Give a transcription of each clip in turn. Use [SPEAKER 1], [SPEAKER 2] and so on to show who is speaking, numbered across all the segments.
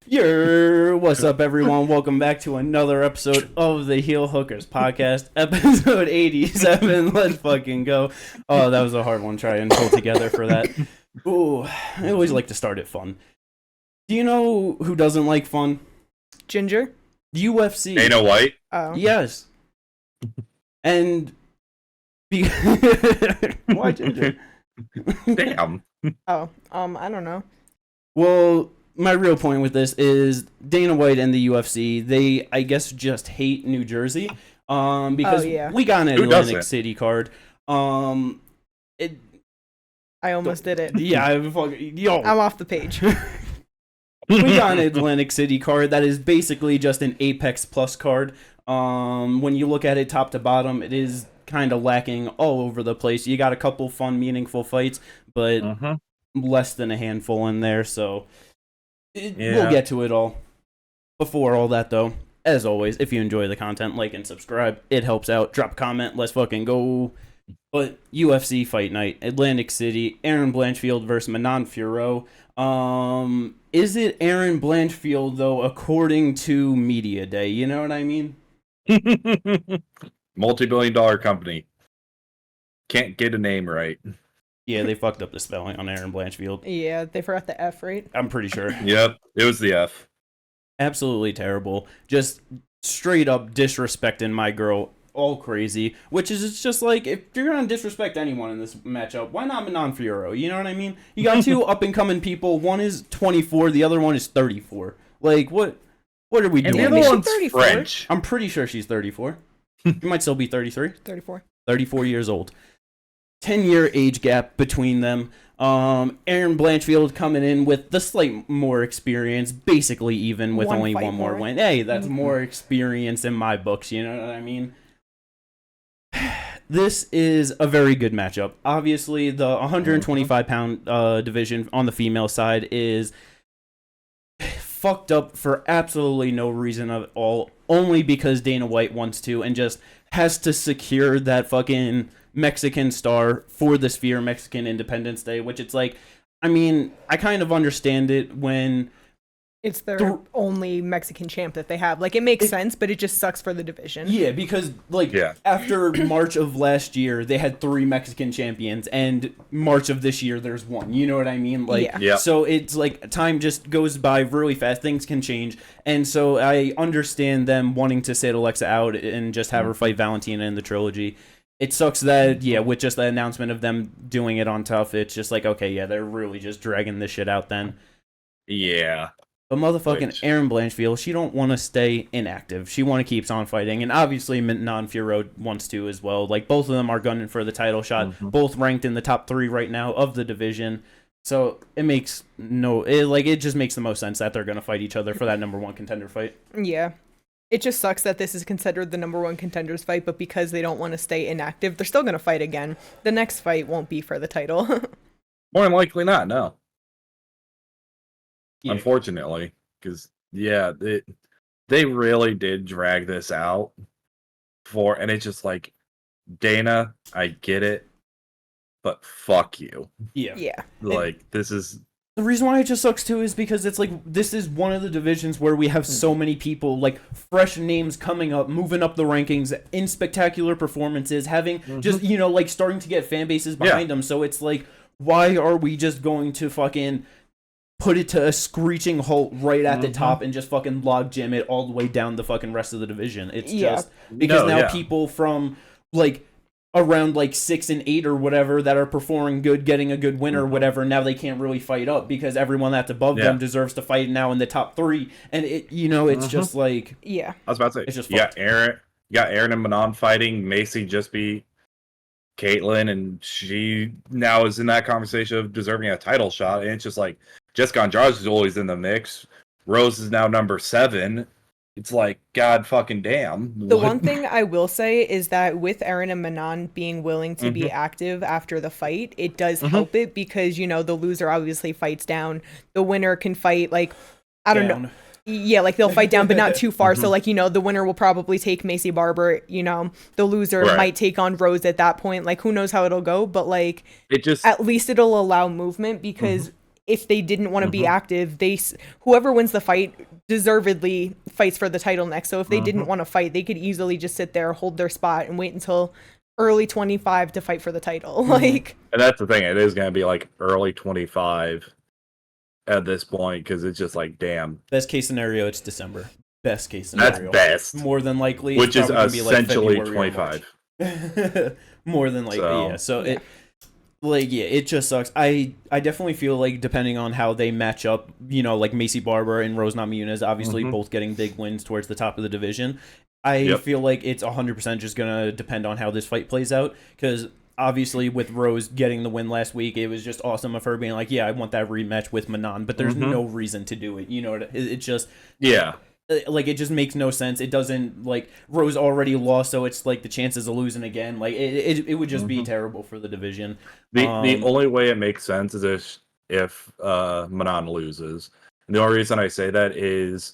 [SPEAKER 1] What's up, everyone? Welcome back to another episode of the Heel Hookers podcast, episode 87. Let's fucking go. Oh, that was a hard one to try and pull together for that. Ooh, I always like to start it fun. Do you know who doesn't like fun?
[SPEAKER 2] Ginger?
[SPEAKER 1] UFC.
[SPEAKER 3] Dana White?
[SPEAKER 2] Oh.
[SPEAKER 1] Yes. And... Why Ginger?
[SPEAKER 3] Damn.
[SPEAKER 2] Oh, I don't know.
[SPEAKER 1] Well... My real point with this is Dana White and the UFC, they, I guess, just hate New Jersey. Because we got an Atlantic City card.
[SPEAKER 2] I almost did it.
[SPEAKER 1] Yeah, I'm
[SPEAKER 2] off the page.
[SPEAKER 1] We got an Atlantic City card that is basically just an Apex Plus card. When you look at it top to bottom, it is kind of lacking all over the place. You got a couple fun, meaningful fights, but less than a handful in there, so... We'll get to it all. Before all that, though, as always, if you enjoy the content, like and subscribe. It helps out. Drop a comment. Let's fucking go. But UFC Fight Night, Atlantic City, Aaron Blanchfield versus Manon Fiorot. Is it Aaron Blanchfield, though, according to Media Day? You know what I mean?
[SPEAKER 3] Multi-billion-dollar company. Can't get a name right.
[SPEAKER 1] Yeah, they fucked up the spelling on Aaron Blanchfield.
[SPEAKER 2] Yeah, they forgot the F, right?
[SPEAKER 1] I'm pretty sure.
[SPEAKER 3] Yep, it was the F.
[SPEAKER 1] Absolutely terrible. Just straight up disrespecting my girl all crazy, which is it's just like, if you're going to disrespect anyone in this matchup, why not Manon Fiorot? You know what I mean? You got two up-and-coming people. One is 24, the other one is 34. Like, what are we doing?
[SPEAKER 3] And the other one's French.
[SPEAKER 1] I'm pretty sure she's 34. She might still be 33.
[SPEAKER 2] 34.
[SPEAKER 1] 34 years old. 10-year age gap between them. Aaron Blanchfield coming in with the slight more experience, basically even with only one more win. Hey, that's more experience in my books, you know what I mean? This is a very good matchup. Obviously, the 125-pound division on the female side is fucked up for absolutely no reason at all, only because Dana White wants to and just has to secure that fucking Mexican star for the Sphere Mexican Independence Day, which it's like, I mean, I kind of understand it when
[SPEAKER 2] it's their only Mexican champ that they have. Like, it makes sense, but it just sucks for the division.
[SPEAKER 1] Yeah, because, like, after March of last year, they had 3 Mexican champions, and March of this year, there's 1. You know what I mean? Like, so it's like, time just goes by really fast. Things can change. And so I understand them wanting to sit Alexa out and just have her fight Valentina in the trilogy. It sucks that, with just the announcement of them doing it on Tough, it's just like, okay, they're really just dragging this shit out then.
[SPEAKER 3] Yeah.
[SPEAKER 1] But motherfucking Aaron Blanchfield, she don't want to stay inactive. She want to keep on fighting. And obviously, Manon Fiorot wants to as well. Like, both of them are gunning for the title shot. Both ranked in the top 3 right now of the division. So it makes it just makes the most sense that they're going to fight each other for that number 1 contender fight.
[SPEAKER 2] Yeah. It just sucks that this is considered the number 1 contenders fight, but because they don't want to stay inactive, they're still going to fight again. The next fight won't be for the title.
[SPEAKER 3] More than likely not, no.
[SPEAKER 1] Yeah.
[SPEAKER 3] Unfortunately, because they really did drag this out and it's just like, Dana, I get it, but fuck you.
[SPEAKER 2] Yeah.
[SPEAKER 3] Like, this is...
[SPEAKER 1] The reason why it just sucks too is because it's like, this is one of the divisions where we have so many people, like, fresh names coming up, moving up the rankings in spectacular performances, having just, like, starting to get fan bases behind them. So it's like, why are we just going to fucking put it to a screeching halt right at the top and just fucking log jam it all the way down the fucking rest of the division? It's just because people from, like, around like 6 and 8 or whatever that are performing good, getting a good win or whatever, now they can't really fight up because everyone that's above them deserves to fight now in the top 3. And it, it's just like,
[SPEAKER 3] I was about to say,
[SPEAKER 1] it's just
[SPEAKER 3] Aaron and Manon fighting. Macy just beat Caitlyn, and she now is in that conversation of deserving a title shot. And it's just like, Jessica Andrade is always in the mix. Rose is now number 7. It's like, God fucking damn.
[SPEAKER 2] The one thing I will say is that with Aaron and Manon being willing to be active after the fight, it does help it because, the loser obviously fights down. The winner can fight, like, I don't know. Yeah, like, they'll fight down, but not too far. So, like, the winner will probably take Macy Barber, the loser might take on Rose at that point. Like, who knows how it'll go, but, like,
[SPEAKER 3] it just...
[SPEAKER 2] at least it'll allow movement because if they didn't want to be active, whoever wins the fight deservedly fights for the title next. So if they didn't want to fight, they could easily just sit there, hold their spot, and wait until early 25 to fight for the title. Like,
[SPEAKER 3] and that's the thing, it is going to be like early 25 at this point, because it's just like, damn.
[SPEAKER 1] Best case scenario, it's December. Best case scenario.
[SPEAKER 3] That's best.
[SPEAKER 1] More than likely.
[SPEAKER 3] Which is essentially
[SPEAKER 1] like
[SPEAKER 3] 25.
[SPEAKER 1] More than likely, yeah. So it, like, yeah, it just sucks. I definitely feel like, depending on how they match up, you know, like Macy Barber and Rose Namajunas, obviously both getting big wins towards the top of the division. I feel like it's 100% just going to depend on how this fight plays out, because obviously with Rose getting the win last week, it was just awesome of her being like, yeah, I want that rematch with Manon, but there's no reason to do it. You know, it just...
[SPEAKER 3] Yeah.
[SPEAKER 1] Like, it just makes no sense. It doesn't, like, Rose already lost, so it's like the chances of losing again. Like, it would just be terrible for the division.
[SPEAKER 3] The only way it makes sense is if Manon loses. And the only reason I say that is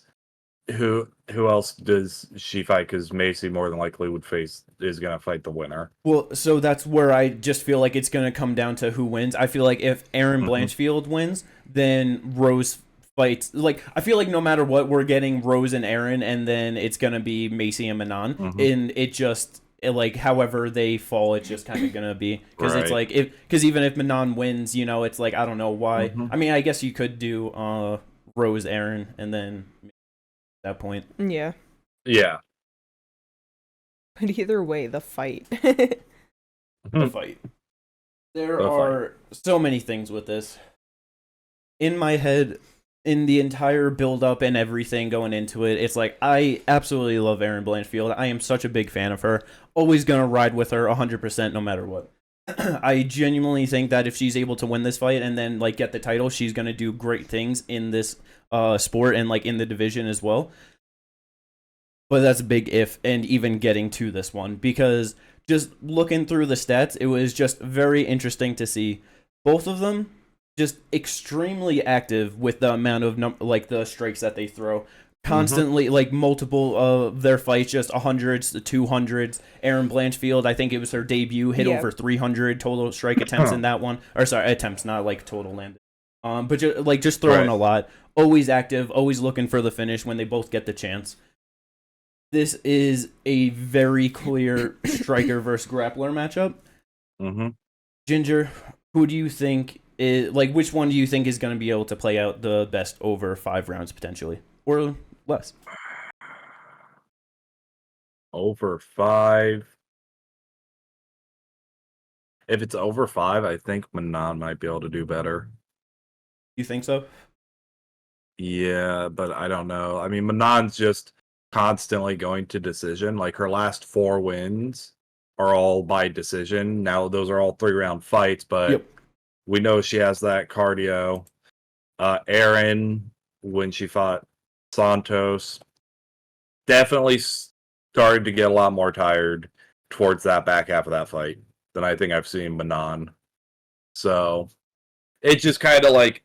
[SPEAKER 3] who else does she fight? Because Macy more than likely is going to fight the winner.
[SPEAKER 1] Well, so that's where I just feel like it's going to come down to who wins. I feel like if Erin Blanchfield wins, then Rose fights. Like, I feel like no matter what, we're getting Rose and Erin, and then it's gonna be Macy and Manon, and it just like however they fall, it's just kind of gonna be, because it's like because even if Manon wins, you know, it's like I don't know why. I mean, I guess you could do Rose Erin, and then at that point,
[SPEAKER 2] yeah. But either way, the fight.
[SPEAKER 1] The fight. There are so many things with this. In my head, in the entire build-up and everything going into it, it's like, I absolutely love Erin Blanchfield. I am such a big fan of her. Always going to ride with her 100% no matter what. I genuinely think that if she's able to win this fight and then, like, get the title, she's going to do great things in this sport and, like, in the division as well. But that's a big if, and even getting to this one. Because just looking through the stats, it was just very interesting to see both of them just extremely active with the amount of like the strikes that they throw. Constantly, like multiple of their fights, just 100s to 200s. Erin Blanchfield, I think it was her debut, hit over 300 total strike attempts in that one. Or sorry, attempts, not like total landed. But just throwing a lot. Always active, always looking for the finish when they both get the chance. This is a very clear striker versus grappler matchup. Ginger, who do you think which one do you think is going to be able to play out the best over 5 rounds potentially, or less?
[SPEAKER 3] Over 5. If it's over 5, I think Manon might be able to do better.
[SPEAKER 1] You think so?
[SPEAKER 3] Yeah, but I don't know. I mean, Manon's just constantly going to decision. Like, her last 4 wins are all by decision. Now, those are all 3-round fights, but we know she has that cardio. Erin, when she fought Santos, definitely started to get a lot more tired towards that back half of that fight than I think I've seen Manon. So it's just kind of like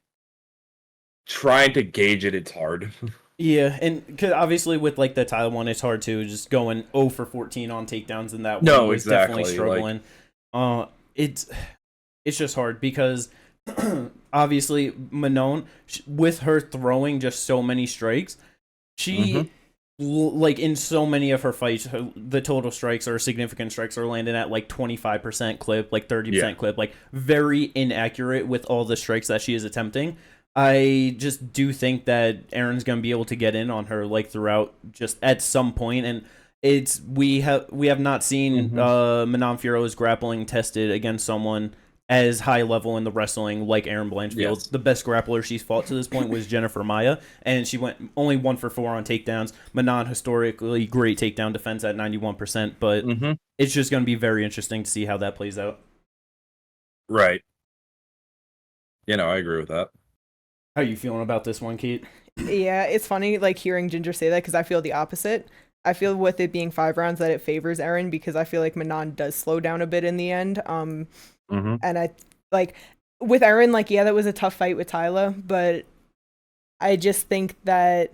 [SPEAKER 3] trying to gauge it. It's hard.
[SPEAKER 1] Yeah, and because obviously with like the title one, it's hard to just going 0 for 14 on takedowns in that one. Was definitely struggling. It's just hard because obviously Manon, with her throwing just so many strikes, she like in so many of her fights, the total strikes or significant strikes are landing at like 25% clip, like 30% clip, like very inaccurate with all the strikes that she is attempting. I just do think that Erin's gonna be able to get in on her like throughout, just at some point, and we have not seen Manon Fiorot's grappling tested against someone as high level in the wrestling like Erin Blanchfield. Yes. The best grappler she's fought to this point was Jennifer Maia, and she went only 1 for 4 on takedowns. Manon, historically great takedown defense at 91%, but it's just going to be very interesting to see how that plays out.
[SPEAKER 3] Right. You know, I agree with that.
[SPEAKER 1] How are you feeling about this one, Kate?
[SPEAKER 2] Yeah, it's funny like hearing Ginger say that, because I feel the opposite. I feel with it being 5 rounds that it favors Erin, because I feel like Manon does slow down a bit in the end. And I like with Erin, like, yeah, that was a tough fight with Tyler, but I just think that,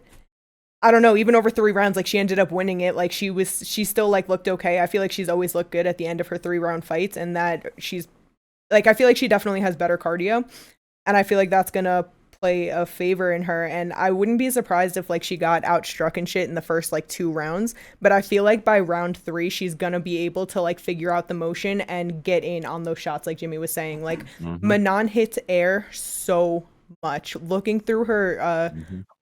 [SPEAKER 2] I don't know, even over 3 rounds, like she ended up winning it. Like she still like looked okay. I feel like she's always looked good at the end of her 3-round fights, and that she's like, I feel like she definitely has better cardio. and I feel like that's gonna play a favor in her, and I wouldn't be surprised if like she got outstruck and shit in the first like 2 rounds, but I feel like by round 3 she's gonna be able to like figure out the motion and get in on those shots like Jimmy was saying. Like Manon hits air so much. Looking through her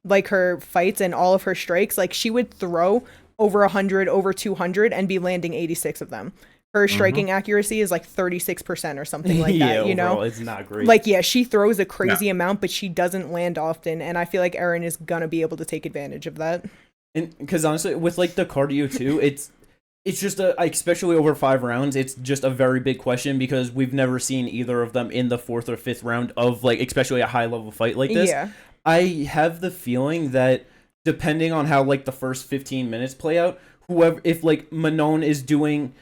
[SPEAKER 2] like her fights and all of her strikes, like she would throw over 100, over 200 and be landing 86 of them. Her striking accuracy is like 36% or something like that, you know?
[SPEAKER 1] Overall, it's not great.
[SPEAKER 2] Like, yeah, she throws a crazy amount, but she doesn't land often, and I feel like Erin is gonna be able to take advantage of that.
[SPEAKER 1] And because honestly, with like the cardio too, it's just especially over 5 rounds, it's just a very big question because we've never seen either of them in the 4th or 5th round of like especially a high level fight like this.
[SPEAKER 2] Yeah.
[SPEAKER 1] I have the feeling that depending on how like the first 15 minutes play out, whoever, if like Manon is doing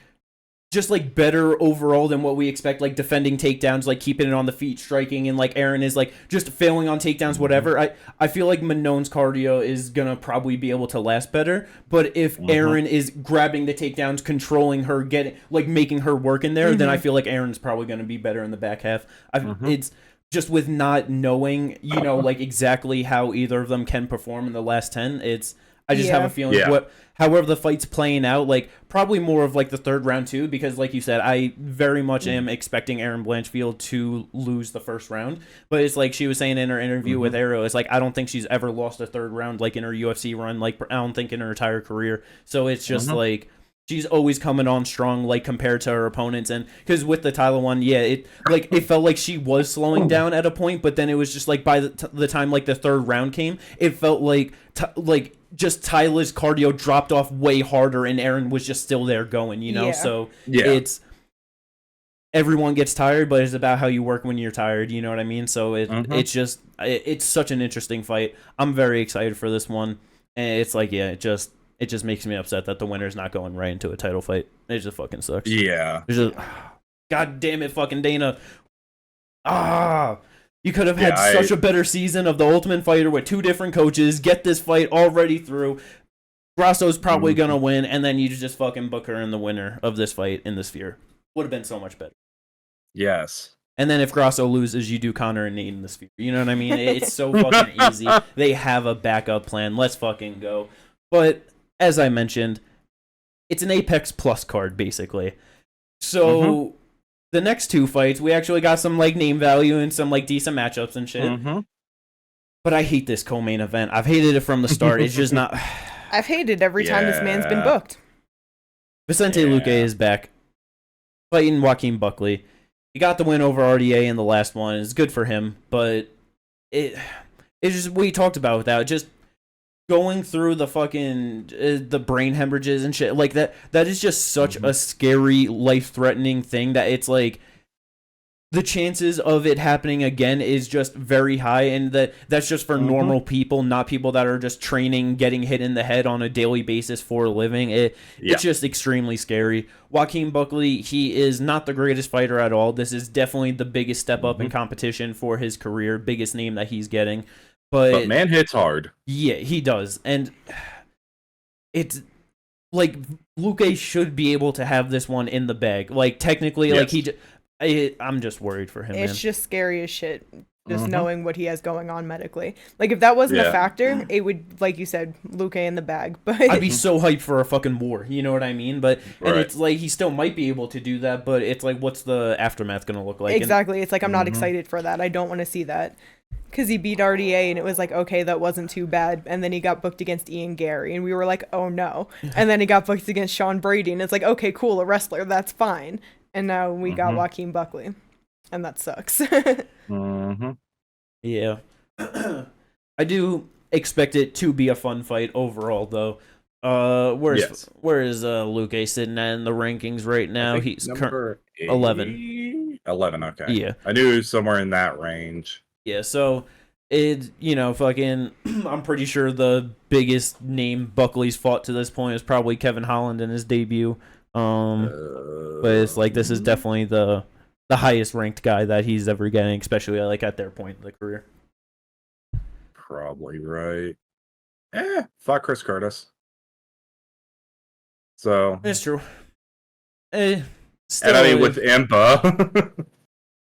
[SPEAKER 1] just like better overall than what we expect, like defending takedowns, like keeping it on the feet, striking, and like Erin is like just failing on takedowns, whatever. I feel like Manon's cardio is gonna probably be able to last better. But if Erin is grabbing the takedowns, controlling her, getting like making her work in there, then I feel like Erin's probably gonna be better in the back half. It's just with not knowing, you know, like exactly how either of them can perform in the last 10. I just have a feeling however the fight's playing out, like probably more of like the 3rd round too, because like you said, I very much am expecting Erin Blanchfield to lose the 1st round. But it's like she was saying in her interview with Arrow, it's like I don't think she's ever lost a 3rd round like in her UFC run, like I don't think in her entire career. So it's just like she's always coming on strong, like compared to her opponents. And because with the Tyler one, it felt like she was slowing down at a point, but then it was just like by the time like the 3rd round came, it felt like just Tyler's cardio dropped off way harder, and Erin was just still there going, you know. So it's everyone gets tired, but it's about how you work when you're tired. You know what I mean? So it's just it's such an interesting fight. I'm very excited for this one, and it's like it just makes me upset that the winner's not going right into a title fight. It just fucking sucks.
[SPEAKER 3] Yeah.
[SPEAKER 1] It's just, God damn it, fucking Dana. You could have had such a better season of The Ultimate Fighter with 2 different coaches, get this fight already through. Grasso's probably gonna win, and then you just fucking book her in the winner of this fight in the Sphere. Would have been so much better.
[SPEAKER 3] Yes. And
[SPEAKER 1] then if Grasso loses, you do Connor and Nate in the Sphere. You know what I mean? It's so fucking easy. They have a backup plan. Let's fucking go. But as I mentioned, it's an Apex Plus card, basically. So the next 2 fights, we actually got some like name value and some like decent matchups and shit. But I hate this co-main event. I've hated it from the start. It's just not.
[SPEAKER 2] I've hated every time this man's been booked.
[SPEAKER 1] Vicente Luque is back, fighting Joaquin Buckley. He got the win over RDA in the last one. It's good for him, but it's just we talked about without just going through the fucking the brain hemorrhages and shit like that. That is just such a scary, life-threatening thing that it's like the chances of it happening again is just very high, and that's just for normal people, not people that are just training, getting hit in the head on a daily basis for a living. It's just extremely scary. Joaquin Buckley, he is not the greatest fighter at all. This is definitely the biggest step up in competition for his career, biggest name that he's getting. But
[SPEAKER 3] man hits hard. Yeah,
[SPEAKER 1] he does. And it's like Luque should be able to have this one in the bag. Like technically, like I'm just worried for him.
[SPEAKER 2] It's just scary as shit. Just knowing what he has going on medically. Like if that wasn't a factor, it would, like you said, Luque in the bag. But
[SPEAKER 1] I'd be so hyped for a fucking war. You know what I mean? But and it's like he still might be able to do that. But it's like, what's the aftermath gonna look like?
[SPEAKER 2] Exactly. It's like I'm not excited for that. I don't want to see that. Because he beat RDA and it was like, okay, that wasn't too bad. And then he got booked against Ian Gary and we were like, oh no. And then he got booked against Sean Brady and it's like, okay, cool, a wrestler, that's fine. And now we got Joaquin Buckley. And that sucks.
[SPEAKER 1] Yeah. I do expect it to be a fun fight overall, though. Where is Luque sitting at in the rankings right now? He's
[SPEAKER 3] number
[SPEAKER 1] 11.
[SPEAKER 3] 11, okay.
[SPEAKER 1] Yeah.
[SPEAKER 3] I knew he was somewhere in that range.
[SPEAKER 1] Yeah, so fucking I'm pretty sure the biggest name Buckley's fought to this point is probably Kevin Holland in his debut. But it's like this is definitely the highest ranked guy that he's ever getting, especially like at their point in the career.
[SPEAKER 3] Probably right. Fuck Chris Curtis. So
[SPEAKER 1] it's true.
[SPEAKER 3] Still, and I mean with Impa,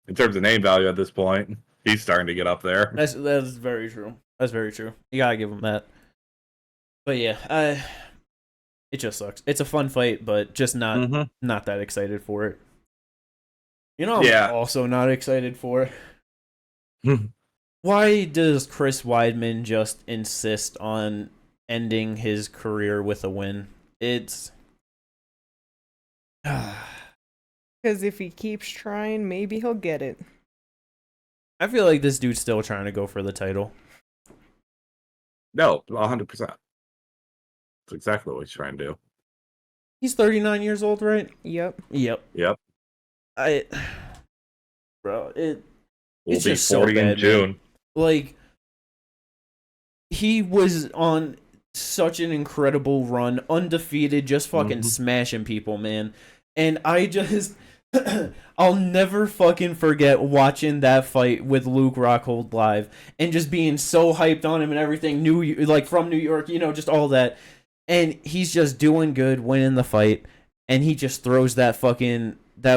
[SPEAKER 3] in terms of name value at this point. He's starting to get up there.
[SPEAKER 1] That's very true. That's very true. You gotta give him that. But yeah, it just sucks. It's a fun fight, but just not that excited for it. You know, I'm also not excited for. Why does Chris Weidman just insist on ending his career with a win? It's
[SPEAKER 2] because if he keeps trying, maybe he'll get it.
[SPEAKER 1] I feel like this dude's still trying to go for the title.
[SPEAKER 3] No, 100%. That's exactly what he's trying to do.
[SPEAKER 1] He's 39 years old, right?
[SPEAKER 2] Yep.
[SPEAKER 1] Bro, it's
[SPEAKER 3] We'll be
[SPEAKER 1] just
[SPEAKER 3] 40
[SPEAKER 1] so bad,
[SPEAKER 3] in June.
[SPEAKER 1] Man. Like, he was on such an incredible run, undefeated, just fucking smashing people, man. And I just, I'll never fucking forget watching that fight with Luke Rockhold live and just being so hyped on him and everything, from New York, just all that. And he's just doing good, winning the fight, and he just throws that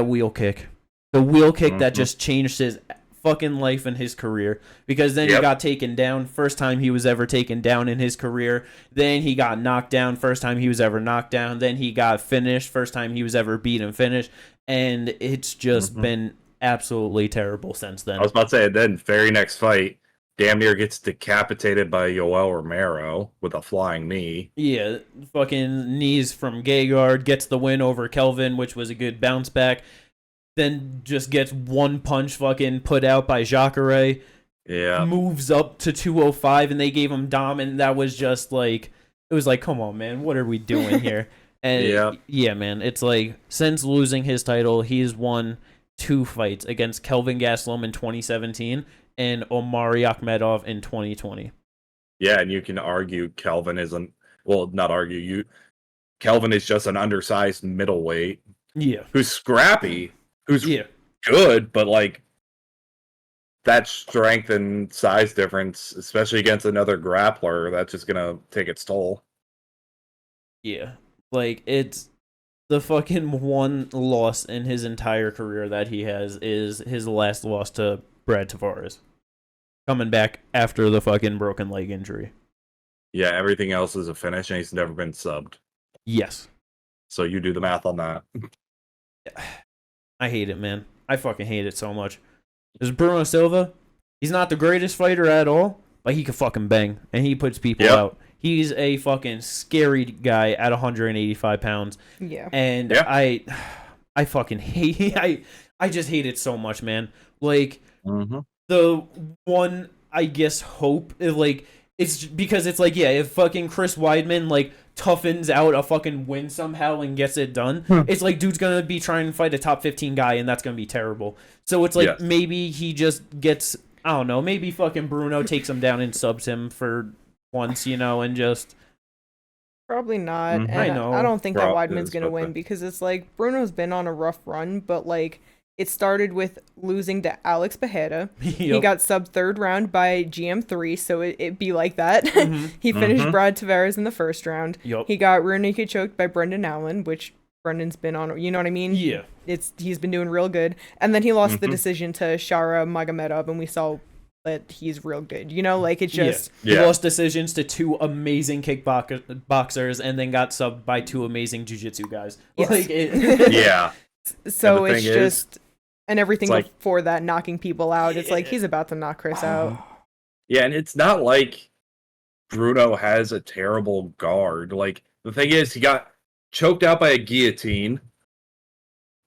[SPEAKER 1] wheel kick. The wheel kick that just changed his fucking life and his career, because then he got taken down, first time he was ever taken down in his career. Then he got knocked down, first time he was ever knocked down. Then he got finished, first time he was ever beat and finished. And it's just been absolutely terrible since then.
[SPEAKER 3] I was about to say, then very next fight, damn near gets decapitated by Yoel Romero with a flying knee.
[SPEAKER 1] Yeah, fucking knees from Gegard, gets the win over Kelvin, which was a good bounce back. Then just gets one punch fucking put out by Jacare.
[SPEAKER 3] Yeah.
[SPEAKER 1] Moves up to 205, and they gave him Dom, and that was just like, it was like, come on, man, what are we doing here? And yeah, man, it's like, since losing his title, he's won 2 fights against Kelvin Gastelum in 2017 and Omari Akhmedov in 2020.
[SPEAKER 3] Yeah, and you can argue Kelvin isn't, well, not argue, Kelvin is just an undersized middleweight.
[SPEAKER 1] Yeah.
[SPEAKER 3] Who's scrappy. Who's good, but like that strength and size difference, especially against another grappler, that's just gonna take its toll.
[SPEAKER 1] Yeah, like it's the fucking one loss in his entire career that he has is his last loss to Brad Tavares, coming back after the fucking broken leg injury.
[SPEAKER 3] Yeah, everything else is a finish, and he's never been subbed.
[SPEAKER 1] Yes.
[SPEAKER 3] So you do the math on that.
[SPEAKER 1] I hate it, man. I fucking hate it so much. There's Bruno Silva. He's not the greatest fighter at all, but he can fucking bang, and he puts people out. He's a fucking scary guy at 185 pounds.
[SPEAKER 2] Yeah.
[SPEAKER 1] And I fucking hate I just hate it so much, man. Like, the one, I guess, hope, it's because it's like, if fucking Chris Weidman, toughens out a fucking win somehow and gets it done, it's like, dude's gonna be trying to fight a top 15 guy, and that's gonna be terrible. So it's like, maybe he just gets, I don't know, maybe fucking Bruno takes him down and subs him for once, and just...
[SPEAKER 2] Probably not. And
[SPEAKER 1] I know.
[SPEAKER 2] I don't think that Weidman's gonna win, because it's like, Bruno's been on a rough run, but it started with losing to Alex Bejeda. He got subbed 3rd round by GM3, so it'd be like that. He finished Brad Tavares in the 1st round. He got rear naked choked by Brendan Allen, which Brendan's been on, you know what I mean?
[SPEAKER 1] Yeah.
[SPEAKER 2] He's been doing real good. And then he lost the decision to Shara Magomedov, and we saw that he's real good. It's just...
[SPEAKER 1] He lost decisions to 2 amazing kickboxers and then got subbed by 2 amazing jiu-jitsu guys.
[SPEAKER 2] Yes. So it's just... And everything before that, knocking people out. It's like, he's about to knock Chris out.
[SPEAKER 3] Yeah, and it's not like Bruno has a terrible guard. The thing is, he got choked out by a guillotine,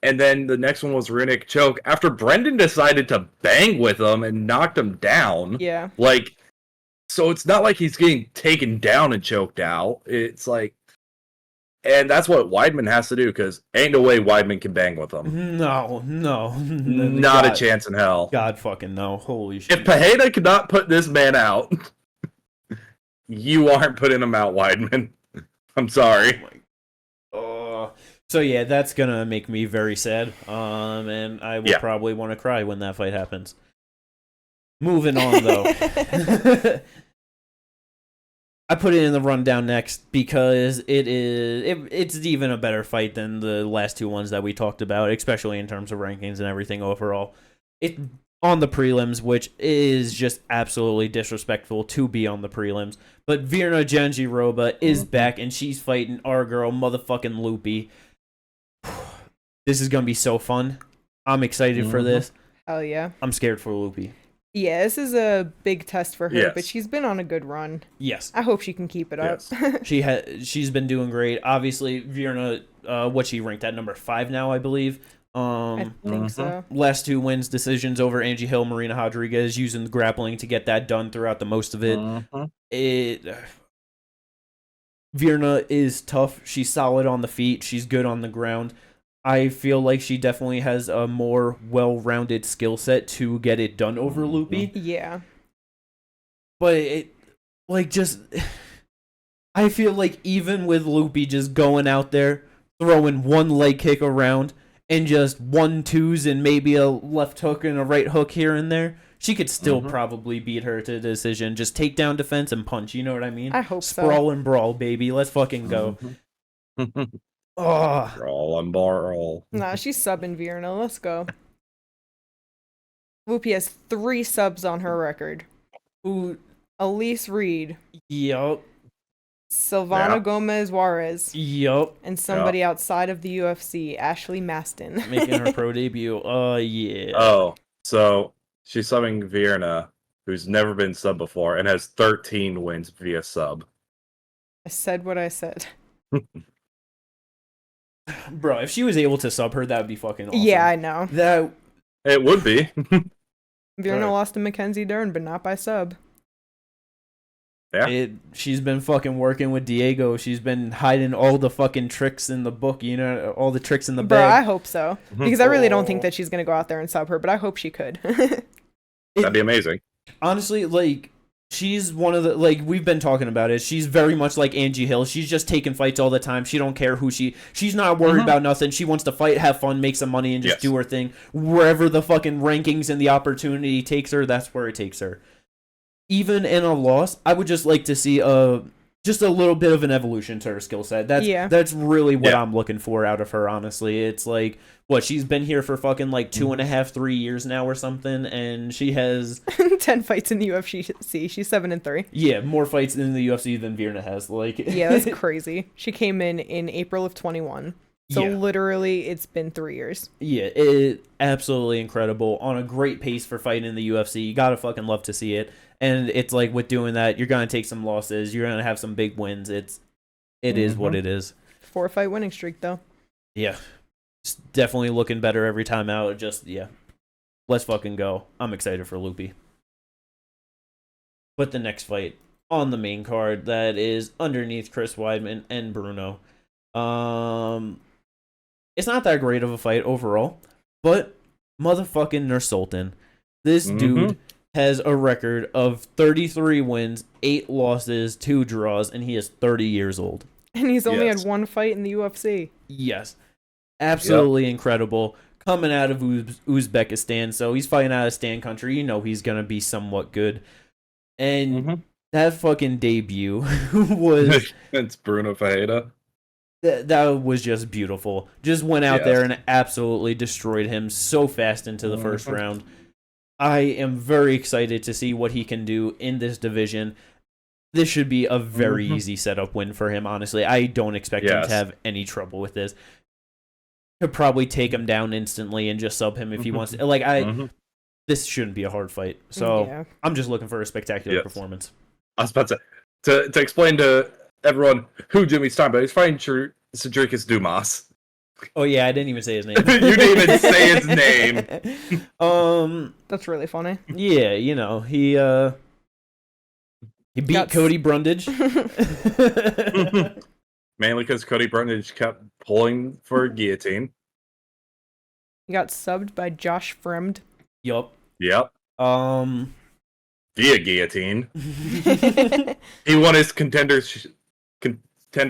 [SPEAKER 3] and then the next one was rear naked choke after Brendan decided to bang with him and knocked him down.
[SPEAKER 2] Yeah.
[SPEAKER 3] So it's not like he's getting taken down and choked out. It's like... And that's what Weidman has to do, because ain't no way Weidman can bang with him.
[SPEAKER 1] No.
[SPEAKER 3] Not a chance in hell.
[SPEAKER 1] God fucking no. Holy shit.
[SPEAKER 3] If Pajeda could not put this man out, you aren't putting him out, Weidman. I'm sorry.
[SPEAKER 1] So yeah, that's gonna make me very sad. And I will probably want to cry when that fight happens. Moving on, though. I put it in the rundown next because it's even a better fight than the last 2 ones that we talked about, especially in terms of rankings and everything overall. on the prelims, which is just absolutely disrespectful to be on the prelims. But Virna Jandiroba is back, and she's fighting our girl, motherfucking Loopy. This is going to be so fun. I'm excited for this.
[SPEAKER 2] Hell yeah.
[SPEAKER 1] I'm scared for Loopy.
[SPEAKER 2] Yeah, this is a big test for her,
[SPEAKER 3] Yes.
[SPEAKER 2] but she's been on a good run.
[SPEAKER 1] Yes.
[SPEAKER 2] I hope she can keep it up.
[SPEAKER 1] She's been doing great. Obviously, Virna, what she ranked at number 5 now, I believe.
[SPEAKER 2] I think so.
[SPEAKER 1] Last 2 wins, decisions over Angie Hill, Marina Rodriguez, using the grappling to get that done throughout the most of it. Virna is tough. She's solid on the feet. She's good on the ground. I feel like she definitely has a more well-rounded skill set to get it done over Loopy.
[SPEAKER 2] Yeah.
[SPEAKER 1] But I feel like even with Loopy just going out there, throwing one leg kick around, and just 1-2s and maybe a left hook and a right hook here and there, she could still probably beat her to decision. Just take down defense and punch, you know what I mean?
[SPEAKER 2] I hope so.
[SPEAKER 1] Sprawl and brawl, baby. Let's fucking go. Oh.
[SPEAKER 3] Brawl and brawl.
[SPEAKER 2] Nah, she's subbing Virna. Let's go. Loopy has 3 subs on her record.
[SPEAKER 1] Ooh.
[SPEAKER 2] Elise Reed.
[SPEAKER 1] Yup.
[SPEAKER 2] Silvana Gomez Juarez.
[SPEAKER 1] Yup.
[SPEAKER 2] And somebody outside of the UFC, Ashley Maston.
[SPEAKER 1] Making her pro debut. Yeah.
[SPEAKER 3] Oh, so she's subbing Virna, who's never been sub before, and has 13 wins via sub.
[SPEAKER 2] I said what I said.
[SPEAKER 1] Bro, if she was able to sub her, that would be fucking awesome.
[SPEAKER 2] Yeah, I know.
[SPEAKER 3] It would be.
[SPEAKER 2] Virna lost to Mackenzie Dern, but not by sub.
[SPEAKER 3] Yeah.
[SPEAKER 1] She's been fucking working with Diego. She's been hiding all the fucking tricks in the book, you know, all the tricks in the
[SPEAKER 2] Bro,
[SPEAKER 1] bag.
[SPEAKER 2] I hope so. Because I really don't think that she's going to go out there and sub her, but I hope she could.
[SPEAKER 3] That'd be amazing.
[SPEAKER 1] Honestly, like, she's one of the, like, we've been talking about it. She's very much like Angie Hill. She's just taking fights all the time. She don't care who she's not worried about nothing. She wants to fight, have fun, make some money, and just do her thing. Wherever the fucking rankings and the opportunity takes her, that's where it takes her. Even in a loss, I would just like to see just a little bit of an evolution to her skill set. That's really what I'm looking for out of her, honestly. It's like, what, she's been here for fucking like 2.5, 3 years now or something, and she has
[SPEAKER 2] 10 fights in the UFC. She's 7-3.
[SPEAKER 1] Yeah, more fights in the UFC than Virna has. Like,
[SPEAKER 2] yeah, that's crazy. She came in April of 21. So literally, it's been 3 years.
[SPEAKER 1] Yeah, absolutely incredible. On a great pace for fighting in the UFC. You gotta fucking love to see it. And it's like, with doing that, you're gonna take some losses. You're gonna have some big wins. It is what it is.
[SPEAKER 2] 4-fight winning streak, though.
[SPEAKER 1] Yeah, it's definitely looking better every time out. Just let's fucking go. I'm excited for Loopy. But the next fight on the main card, that is underneath Chris Weidman and Bruno. It's not that great of a fight overall, but motherfucking Nursultan, this dude has a record of 33 wins, 8 losses, 2 draws, and he is 30 years old.
[SPEAKER 2] And he's only had 1 fight in the UFC.
[SPEAKER 1] Yes. Absolutely incredible. Coming out of Uzbekistan, so he's fighting out of Stan country. You know he's going to be somewhat good. And that fucking debut was...
[SPEAKER 3] It's Bruno Ferreira.
[SPEAKER 1] That was just beautiful. Just went out there and absolutely destroyed him so fast into the first round. I am very excited to see what he can do in this division. This should be a very easy setup win for him, honestly. I don't expect him to have any trouble with this. Could probably take him down instantly and just sub him if he wants to. Like, this shouldn't be a hard fight. So I'm just looking for a spectacular performance.
[SPEAKER 3] I was about to explain to everyone who Jimmy's talking about. He's fighting Cedricus Dumas.
[SPEAKER 1] Oh yeah, I didn't even say his name.
[SPEAKER 3] You didn't even say his name.
[SPEAKER 2] That's really funny.
[SPEAKER 1] Yeah, you know, he beat Cody Brundage.
[SPEAKER 3] Mainly because Cody Brundage kept pulling for a guillotine.
[SPEAKER 2] He got subbed by Josh Fremd.
[SPEAKER 1] Yup.
[SPEAKER 3] Yep. Via guillotine. He won his contender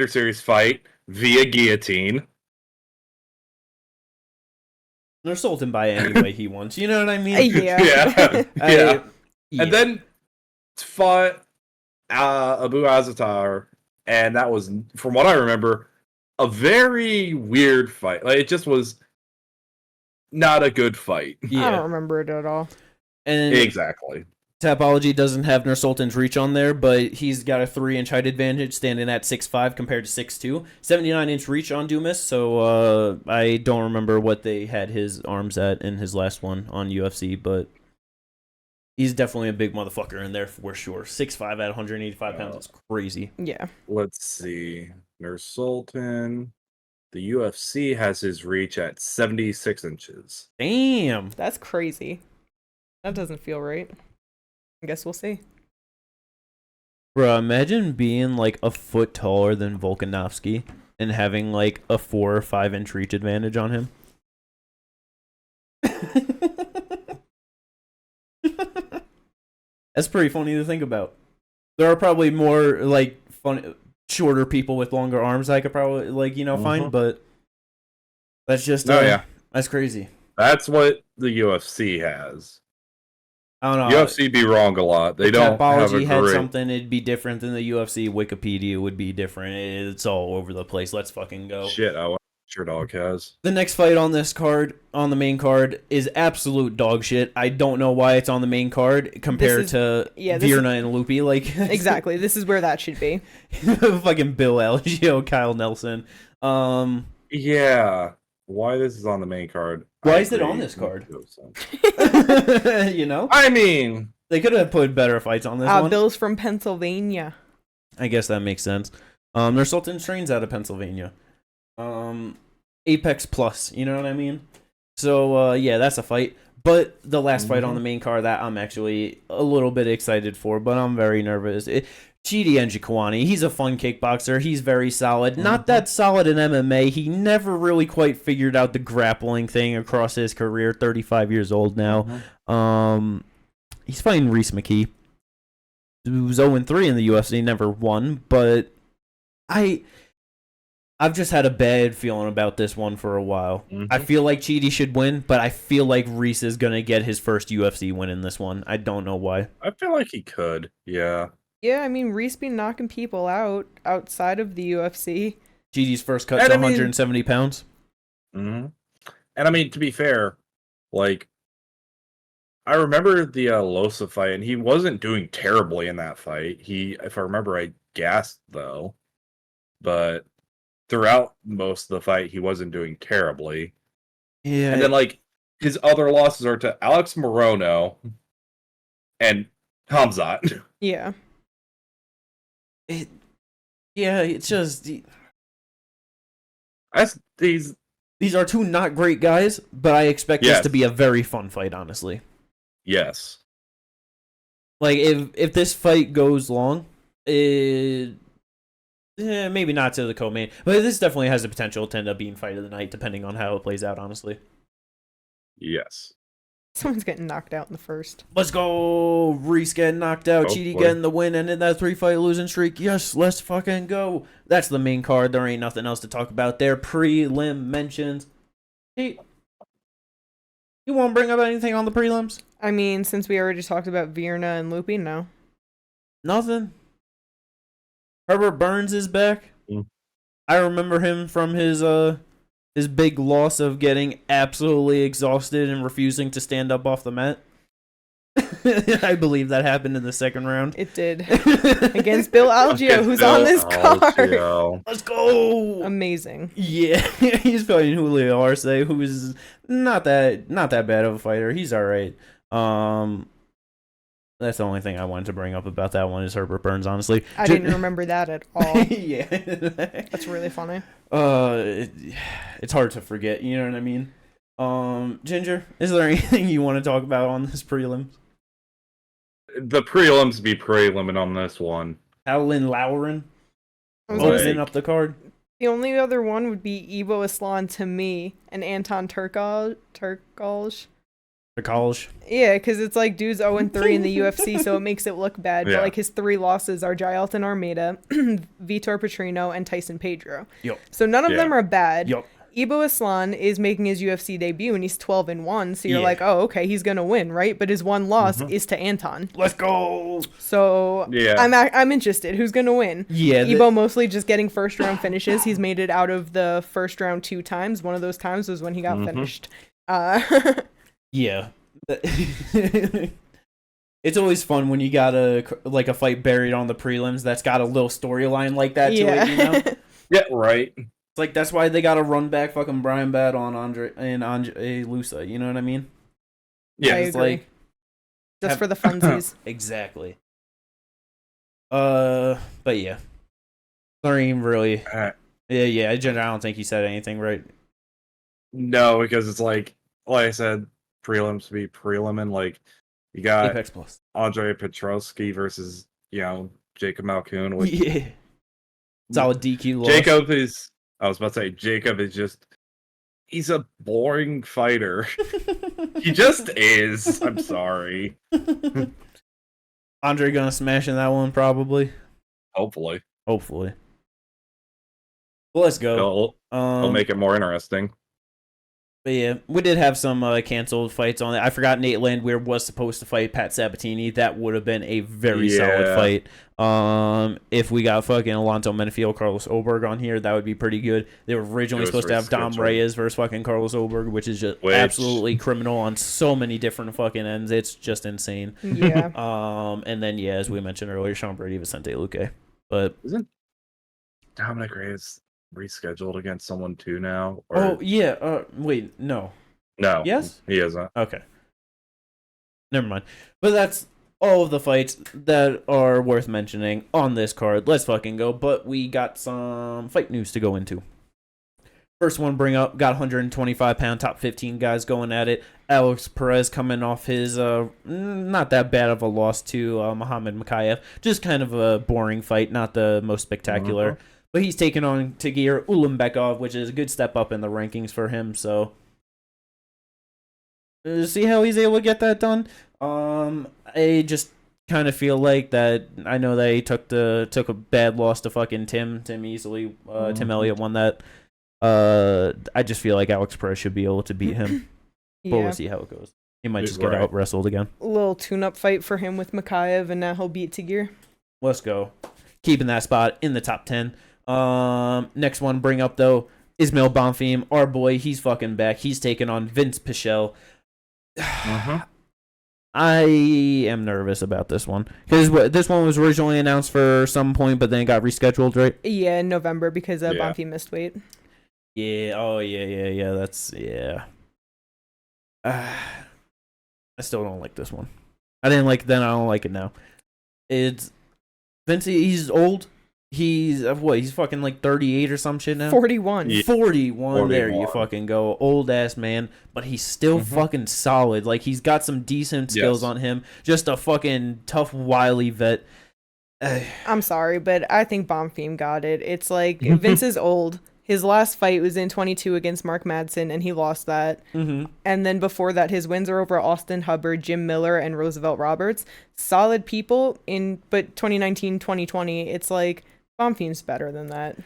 [SPEAKER 3] series fight via guillotine.
[SPEAKER 1] Nursultan by any way he wants. You know what I mean?
[SPEAKER 2] Yeah.
[SPEAKER 3] And then fought Abu Azatar, and that was, from what I remember, a very weird fight. Like, it just was not a good fight.
[SPEAKER 2] I don't remember it at all.
[SPEAKER 1] And
[SPEAKER 3] Exactly.
[SPEAKER 1] Tapology doesn't have Nursultan's reach on there, but he's got a 3-inch height advantage, standing at 6'5" compared to 6'2". 79-inch reach on Dumas, so I don't remember what they had his arms at in his last one on UFC, but he's definitely a big motherfucker in there for sure. 6'5" at 185 pounds is crazy.
[SPEAKER 2] Yeah.
[SPEAKER 3] Let's see. Nursultan. The UFC has his reach at 76 inches.
[SPEAKER 1] Damn.
[SPEAKER 2] That's crazy. That doesn't feel right. I guess we'll see.
[SPEAKER 1] Bro, imagine being like a foot taller than Volkanovski and having like a 4 or 5-inch reach advantage on him. That's pretty funny to think about. There are probably more like shorter people with longer arms I could probably find, but that's just that's crazy.
[SPEAKER 3] That's what the UFC has.
[SPEAKER 1] I don't know.
[SPEAKER 3] UFC be wrong a lot. They don't have a
[SPEAKER 1] Tapology had
[SPEAKER 3] great...
[SPEAKER 1] something, it'd be different than the UFC. Wikipedia would be different. It's all over the place. Let's fucking go.
[SPEAKER 3] Shit, I sure dog has.
[SPEAKER 1] The next fight on this card, on the main card, is absolute dog shit. I don't know why it's on the main card compared to Virna and Loopy. Like
[SPEAKER 2] exactly, this is where that should be.
[SPEAKER 1] Fucking Bill Algeo, Kyle Nelson.
[SPEAKER 3] Yeah. Why this is on the main card?
[SPEAKER 1] Why is it on this card? You know?
[SPEAKER 3] I mean,
[SPEAKER 1] they could have put better fights on this one.
[SPEAKER 2] Bill's from Pennsylvania.
[SPEAKER 1] I guess that makes sense. There's Sultan Strains out of Pennsylvania. Apex Plus, you know what I mean? So, yeah, that's a fight. But the last fight on the main card that I'm actually a little bit excited for, but I'm very nervous. Chidi Njokuani, he's a fun kickboxer. He's very solid. Not that solid in MMA. He never really quite figured out the grappling thing across his career. 35 years old now. He's fighting Reese McKee, who's 0-3 in the UFC, never won. But I've just had a bad feeling about this one for a while. I feel like Chidi should win, but I feel like Reese is going to get his first UFC win in this one. I don't know why.
[SPEAKER 3] I feel like he could, yeah.
[SPEAKER 2] Yeah, I mean, Reese been knocking people out outside of the UFC.
[SPEAKER 1] Chidi's first cut to 170 pounds.
[SPEAKER 3] And I mean, to be fair, like, I remember the Losa fight, and he wasn't doing terribly in that fight. If I remember right, gassed, though. But throughout most of the fight, he wasn't doing terribly.
[SPEAKER 1] Yeah.
[SPEAKER 3] And then, like, his other losses are to Alex Morono and Hamzat.
[SPEAKER 2] Yeah.
[SPEAKER 1] It's just
[SPEAKER 3] These
[SPEAKER 1] are two not great guys, but I expect this to be a very fun fight, honestly.
[SPEAKER 3] Yes.
[SPEAKER 1] Like if this fight goes long, maybe not to the co-main, but this definitely has the potential to end up being fight of the night, depending on how it plays out, honestly.
[SPEAKER 3] Yes.
[SPEAKER 2] Someone's getting knocked out in the first.
[SPEAKER 1] Let's go! Reese getting knocked out, Chidi getting the win, and in that 3-fight losing streak. Yes, let's fucking go. That's the main card. There ain't nothing else to talk about there. Prelim mentions. Hey, you won't bring up anything on the prelims?
[SPEAKER 2] I mean, since we already talked about Virna and Loopy, no.
[SPEAKER 1] Nothing? Herbert Burns is back. I remember him from his big loss of getting absolutely exhausted and refusing to stand up off the mat. I believe that happened in the second round.
[SPEAKER 2] It did. Against Bill Algeo, who's on this card.
[SPEAKER 1] Let's go!
[SPEAKER 2] Amazing.
[SPEAKER 1] Yeah, he's fighting Julio Arce, who's not that bad of a fighter. He's alright. That's the only thing I wanted to bring up about that one is Herbert Burns, honestly.
[SPEAKER 2] I didn't remember that at all.
[SPEAKER 1] Yeah.
[SPEAKER 2] That's really funny.
[SPEAKER 1] It's hard to forget, you know what I mean? Ginger, is there anything you want to talk about on this prelims?
[SPEAKER 3] The prelims be preliming on this one.
[SPEAKER 1] Howlin' Lauren
[SPEAKER 3] Opening
[SPEAKER 1] up the card.
[SPEAKER 2] The only other one would be Ivo Aslan to me and Anton Turkalj. Yeah, because it's like dude's 0-3 in the UFC, so it makes it look bad.
[SPEAKER 3] Yeah.
[SPEAKER 2] But like his 3 losses are Jailton Armeda, Vitor Petrino, and Tyson Pedro.
[SPEAKER 1] Yep.
[SPEAKER 2] So none of them are bad.
[SPEAKER 1] Yep.
[SPEAKER 2] Ivo Aslan is making his UFC debut and he's 12-1, so you're like, oh, okay, he's gonna win, right? But his one loss is to Anton.
[SPEAKER 1] Let's go.
[SPEAKER 2] So
[SPEAKER 3] yeah,
[SPEAKER 2] I'm interested. Who's gonna win?
[SPEAKER 1] Yeah,
[SPEAKER 2] Ivo mostly just getting first round finishes. He's made it out of the first round 2 times. One of those times was when he got finished.
[SPEAKER 1] Yeah. It's always fun when you got a fight buried on the prelims that's got a little storyline like that to it, you know?
[SPEAKER 3] Yeah, right.
[SPEAKER 1] It's like that's why they got to run back fucking Brian Bad on Andre Lusa, you know what I mean?
[SPEAKER 3] Yeah,
[SPEAKER 2] I
[SPEAKER 1] it's
[SPEAKER 2] agree.
[SPEAKER 1] like
[SPEAKER 2] Just for the funsies.
[SPEAKER 1] exactly. But yeah. Not even really. Yeah, I don't think he said anything, right?
[SPEAKER 3] No, because it's like I said, prelims to be prelim, and like you got
[SPEAKER 1] Apex Plus.
[SPEAKER 3] Andre Petrosky versus Jacob Malkoun. Which
[SPEAKER 1] Yeah. Solid DQ loss.
[SPEAKER 3] I was about to say Jacob is just he's a boring fighter. He just is. I'm sorry.
[SPEAKER 1] Andre gonna smash in that one probably.
[SPEAKER 3] Hopefully.
[SPEAKER 1] Well, let's go.
[SPEAKER 3] It'll make it more interesting.
[SPEAKER 1] But yeah, we did have some canceled fights on it. I forgot Nate Landwehr was supposed to fight Pat Sabatini. That would have been a very solid fight. If we got fucking Alonzo Menefiel, Carlos Oberg on here, that would be pretty good. They were originally supposed to have Dom Reyes versus fucking Carlos Oberg, which is just absolutely criminal on so many different fucking ends. It's just insane.
[SPEAKER 2] Yeah.
[SPEAKER 1] And then as we mentioned earlier, Sean Brady, Vicente Luque. But
[SPEAKER 3] isn't Dominic Reyes rescheduled against someone too now? Or...
[SPEAKER 1] Oh yeah. Wait, no.
[SPEAKER 3] No.
[SPEAKER 1] Yes?
[SPEAKER 3] He isn't.
[SPEAKER 1] Okay. Never mind. But that's all of the fights that are worth mentioning on this card. Let's fucking go. But we got some fight news to go into. First one bring up, got 125-pound top 15 guys going at it. Alex Perez coming off his not that bad of a loss to Muhammad Makayev. Just kind of a boring fight, not the most spectacular. But he's taking on Tagir Ulanbekov, which is a good step up in the rankings for him. So, see how he's able to get that done. I just kind of feel like that. I know that he took a bad loss to fucking Tim easily. Tim Elliott won that. I just feel like Alex Perez should be able to beat him. But we'll see how it goes. He might just get out wrestled again.
[SPEAKER 2] A little tune-up fight for him with Makayev, and now he'll beat Tagir.
[SPEAKER 1] Let's go. Keeping that spot in the top 10. Next one bring up though, Ismail Bonfim, our boy, he's fucking back. He's taking on Vince Pichel. I am nervous about this one because this one was originally announced for some point, but then it got rescheduled, right?
[SPEAKER 2] Yeah, in November because Bonfim missed weight.
[SPEAKER 1] Yeah. Oh yeah. That's I still don't like this one. I didn't like it then. I don't like it now. It's Vince. He's old. He's he's fucking like 38 or some shit now.
[SPEAKER 2] 41.
[SPEAKER 1] Yeah. 41. There you fucking go. Old ass man, but he's still fucking solid. Like he's got some decent skills on him. Just a fucking tough, wily vet.
[SPEAKER 2] I'm sorry, but I think Bonfim got it. It's like Vince is old. His last fight was in 22 against Mark Madsen, and he lost that. And then before that, his wins are over Austin Hubbard, Jim Miller, and Roosevelt Roberts. Solid people, but 2019, 2020, it's like Bonfim's better than that.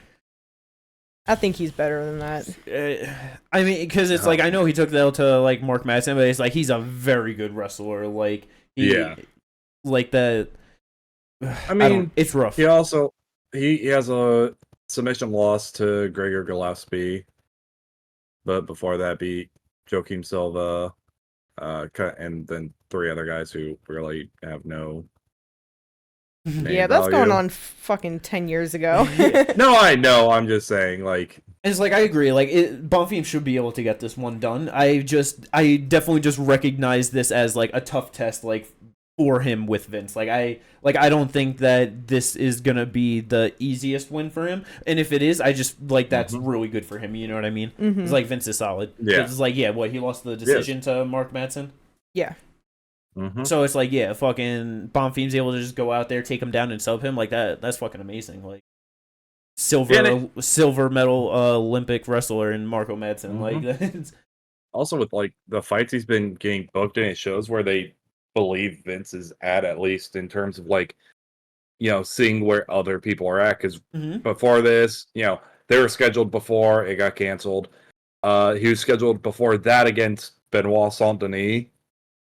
[SPEAKER 2] I think he's better than that.
[SPEAKER 1] I mean, because it's like, I know he took the L to like Mark Madsen, but it's like he's a very good wrestler. Like, like that.
[SPEAKER 3] I mean,
[SPEAKER 1] it's rough.
[SPEAKER 3] He also he has a submission loss to Gregor Gillespie, but before that beat Joaquim Silva, and then 3 other guys who really have no
[SPEAKER 2] name that's value. Going on fucking 10 years ago.
[SPEAKER 3] No, I know. I'm just saying, like,
[SPEAKER 1] it's like I agree. Like, Bonfim should be able to get this one done. I definitely just recognize this as like a tough test, like for him with Vince. I don't think that this is gonna be the easiest win for him, and if it is, I just like that's really good for him. You know what I mean? It's like Vince is solid. Yeah, it's like he lost the decision to Mark Madsen.
[SPEAKER 2] Yeah.
[SPEAKER 1] So it's like fucking Bonfim's able to just go out there, take him down, and sub him like that. That's fucking amazing. Like silver medal Olympic wrestler in Marco Madsen. Like that.
[SPEAKER 3] Also with like the fights he's been getting booked in, it shows where they believe Vince is at least in terms of like, seeing where other people are at. Because before this, they were scheduled before it got canceled. He was scheduled before that against Benoit Saint Denis,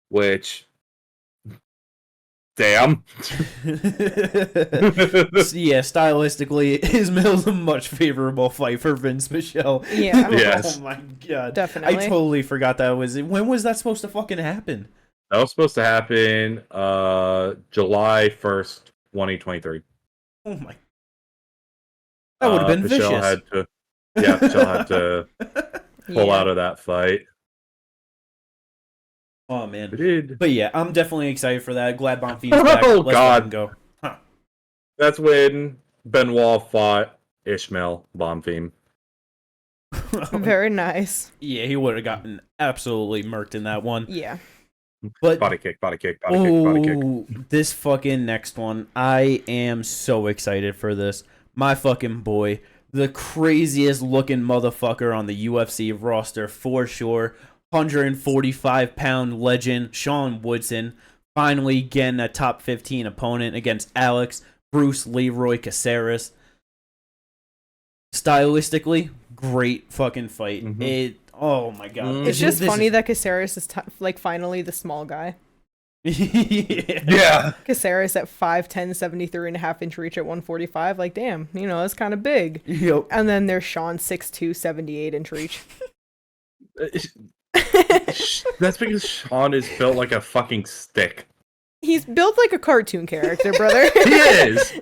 [SPEAKER 3] which, damn.
[SPEAKER 1] Stylistically, Ismail's a much favorable fight for Vince Pichel.
[SPEAKER 2] Yeah.
[SPEAKER 3] Yes.
[SPEAKER 1] Oh my god.
[SPEAKER 2] Definitely.
[SPEAKER 1] I totally forgot that when was that supposed to fucking happen?
[SPEAKER 3] That was supposed to happen July 1st, 2023.
[SPEAKER 1] Oh my. That would have been
[SPEAKER 3] Michelle
[SPEAKER 1] vicious.
[SPEAKER 3] had to, Michelle had to pull out of that fight.
[SPEAKER 1] Oh man.
[SPEAKER 3] Dude.
[SPEAKER 1] But yeah, I'm definitely excited for that. Glad Bonfim's back.
[SPEAKER 3] Oh
[SPEAKER 1] Let's
[SPEAKER 3] God.
[SPEAKER 1] let him go. Huh.
[SPEAKER 3] That's when Benoit fought Ishmael Bonfim.
[SPEAKER 2] Very nice.
[SPEAKER 1] Yeah, he would have gotten absolutely murked in that one.
[SPEAKER 2] Yeah.
[SPEAKER 1] But
[SPEAKER 3] body kick, body kick, body kick, body kick.
[SPEAKER 1] This fucking next one, I am so excited for this. My fucking boy, the craziest looking motherfucker on the UFC roster for sure. 145-pound legend Sean Woodson finally getting a top 15 opponent against Alex Bruce Leroy Caceres. Stylistically, great fucking fight. Oh my god.
[SPEAKER 2] It's just funny that Caceres is like finally the small guy.
[SPEAKER 3] Yeah.
[SPEAKER 2] Caceres at 5'10", 73.5-inch reach at 145. Like, damn, that's kind of big.
[SPEAKER 1] Yep.
[SPEAKER 2] And then there's Sean, 6'2", 78-inch reach.
[SPEAKER 3] That's because Sean is built like a fucking stick.
[SPEAKER 2] He's built like a cartoon character, brother.
[SPEAKER 3] He is.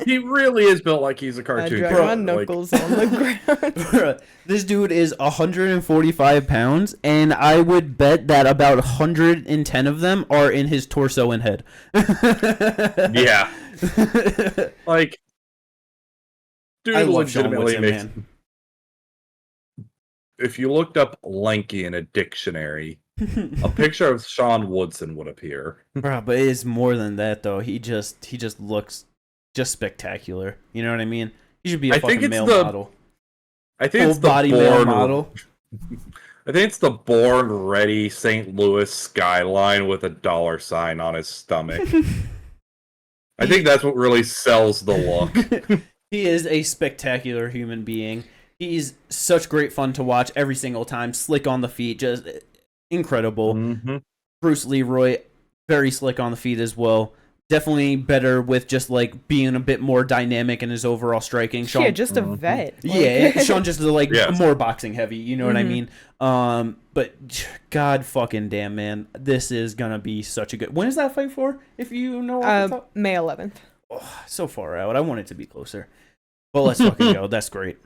[SPEAKER 3] He really is built like he's a cartoon
[SPEAKER 2] Drag
[SPEAKER 3] character.
[SPEAKER 2] my knuckles on the ground.
[SPEAKER 1] Bruh, this dude is 145 pounds, and I would bet that about 110 of them are in his torso and head.
[SPEAKER 3] Yeah. Like, dude
[SPEAKER 1] I love Sean
[SPEAKER 3] legitimately
[SPEAKER 1] Woodson,
[SPEAKER 3] makes...
[SPEAKER 1] man.
[SPEAKER 3] If you looked up lanky in a dictionary, a picture of Sean Woodson would appear.
[SPEAKER 1] Bro, but it is more than that though. He just looks just spectacular. You know what I mean? He should be a fucking male model.
[SPEAKER 3] I think it's
[SPEAKER 1] Full
[SPEAKER 3] the
[SPEAKER 1] body male model.
[SPEAKER 3] I think it's the born ready St. Louis skyline with a $sign on his stomach. I think that's what really sells the look.
[SPEAKER 1] He is a spectacular human being. He's such great fun to watch every single time. Slick on the feet, just incredible.
[SPEAKER 3] Mm-hmm.
[SPEAKER 1] Bruce Leroy, very slick on the feet as well. Definitely better with just like being a bit more dynamic in his overall striking. Sean,
[SPEAKER 2] just a vet.
[SPEAKER 1] Yeah, Sean just like
[SPEAKER 3] Yes.
[SPEAKER 1] more boxing heavy. You know what I mean? But god fucking damn, man, this is gonna be such a good. When is that fight for? If you know, off the top?
[SPEAKER 2] May 11th.
[SPEAKER 1] Oh, so far out. I want it to be closer. But let's fucking go. That's great.